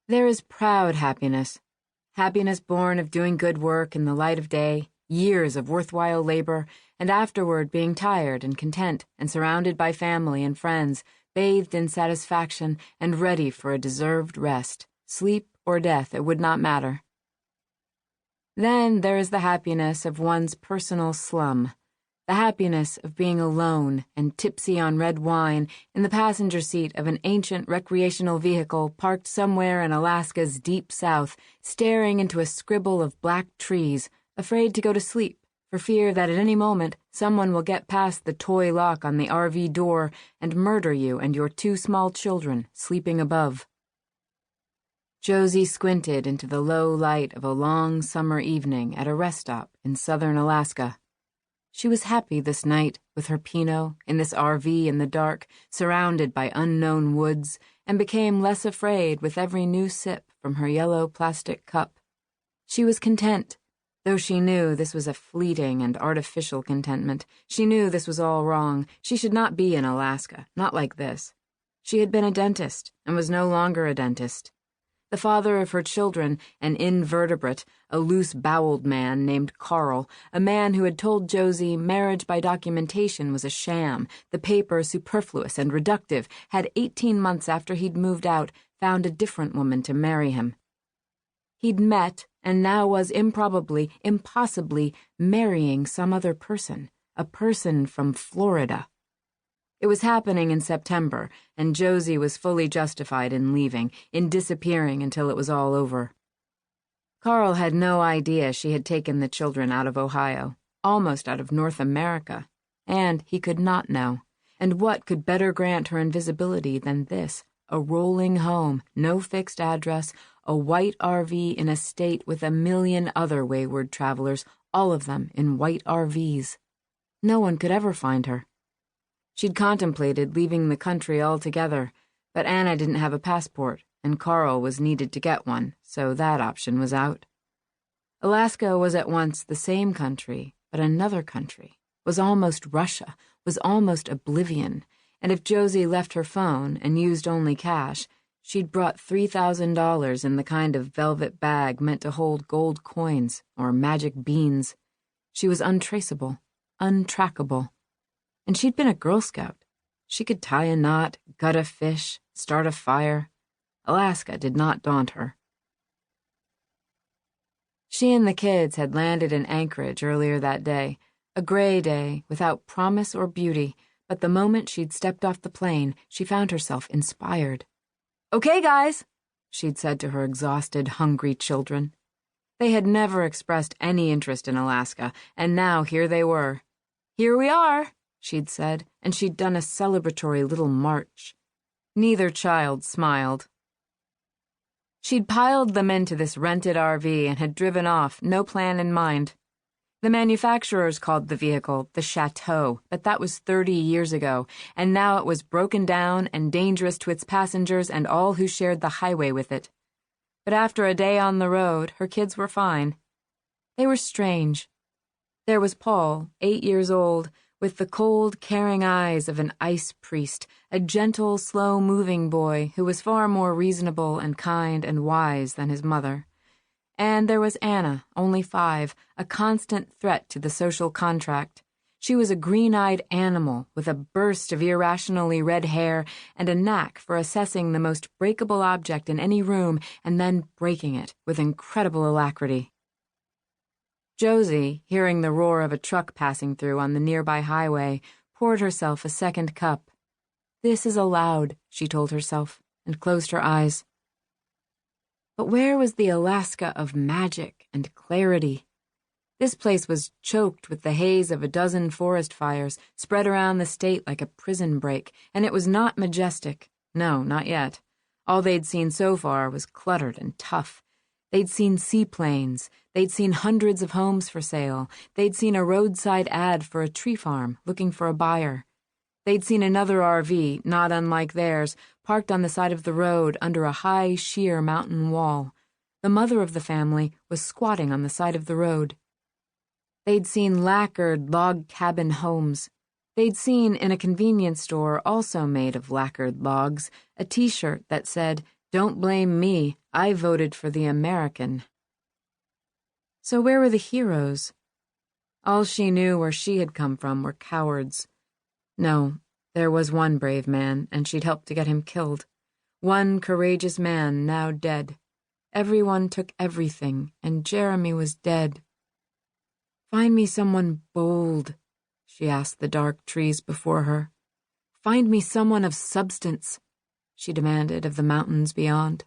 There is proud happiness. Happiness born of doing good work in the light of day, years of worthwhile labor, and afterward being tired and content and surrounded by family and friends, bathed in satisfaction and ready for a deserved rest. Sleep or death, it would not matter. Then there is the happiness of one's personal slum, the happiness of being alone and tipsy on red wine in the passenger seat of an ancient recreational vehicle parked somewhere in Alaska's deep south, staring into a scribble of black trees, afraid to go to sleep for fear that at any moment someone will get past the toy lock on the RV door and murder you and your two small children sleeping above. Josie squinted into the low light of a long summer evening at a rest stop in southern Alaska. She was happy this night with her pinot in this RV in the dark, surrounded by unknown woods, and became less afraid with every new sip from her yellow plastic cup. She was content, though she knew this was a fleeting and artificial contentment. She knew this was all wrong. She should not be in Alaska, not like this. She had been a dentist and was no longer a dentist. The father of her children, an invertebrate, a loose-boweled man named Carl, a man who had told Josie marriage by documentation was a sham, the paper superfluous and reductive, had 18 months after he'd moved out found a different woman to marry him. He'd met and now was improbably, impossibly marrying some other person, a person from Florida. It was happening in September, and Josie was fully justified in leaving, in disappearing until it was all over. Carl had no idea she had taken the children out of Ohio, almost out of North America, and he could not know. And what could better grant her invisibility than this? A rolling home, no fixed address, a white RV in a state with a million other wayward travelers, all of them in white RVs. No one could ever find her. She'd contemplated leaving the country altogether, but Anna didn't have a passport, and Carl was needed to get one, so that option was out. Alaska was at once the same country, but another country, was almost Russia, was almost oblivion, and if Josie left her phone and used only cash, she'd brought $3,000 in the kind of velvet bag meant to hold gold coins or magic beans. She was untraceable, untrackable. And she'd been a Girl Scout. She could tie a knot, gut a fish, start a fire. Alaska did not daunt her. She and the kids had landed in Anchorage earlier that day, a gray day without promise or beauty, but the moment she'd stepped off the plane, she found herself inspired. "Okay, guys," she'd said to her exhausted, hungry children. They had never expressed any interest in Alaska, and now here they were. "Here we are," she'd said, and she'd done a celebratory little march. Neither child smiled. She'd piled them into this rented RV and had driven off, no plan in mind. The manufacturers called the vehicle the Chateau, but that was 30 years ago, and now it was broken down and dangerous to its passengers and all who shared the highway with it. But after a day on the road, her kids were fine. They were strange. There was Paul, 8 years old, with the cold, caring eyes of an ice priest, a gentle, slow-moving boy who was far more reasonable and kind and wise than his mother. And there was Anna, only 5, a constant threat to the social contract. She was a green-eyed animal with a burst of irrationally red hair and a knack for assessing the most breakable object in any room and then breaking it with incredible alacrity. Josie, hearing the roar of a truck passing through on the nearby highway, poured herself a second cup. "This is allowed," she told herself, and closed her eyes. But where was the Alaska of magic and clarity? This place was choked with the haze of a dozen forest fires spread around the state like a prison break, and it was not majestic. No, not yet. All they'd seen so far was cluttered and tough. They'd seen seaplanes. They'd seen hundreds of homes for sale. They'd seen a roadside ad for a tree farm looking for a buyer. They'd seen another RV, not unlike theirs, parked on the side of the road under a high, sheer mountain wall. The mother of the family was squatting on the side of the road. They'd seen lacquered log cabin homes. They'd seen in a convenience store, also made of lacquered logs, a T-shirt that said, Don't blame me. I voted for the American. So where were the heroes? All she knew where she had come from were cowards. No, there was one brave man, and she'd helped to get him killed. One courageous man now dead. Everyone took everything, and Jeremy was dead. Find me someone bold, she asked the dark trees before her. Find me someone of substance, she demanded of the mountains beyond.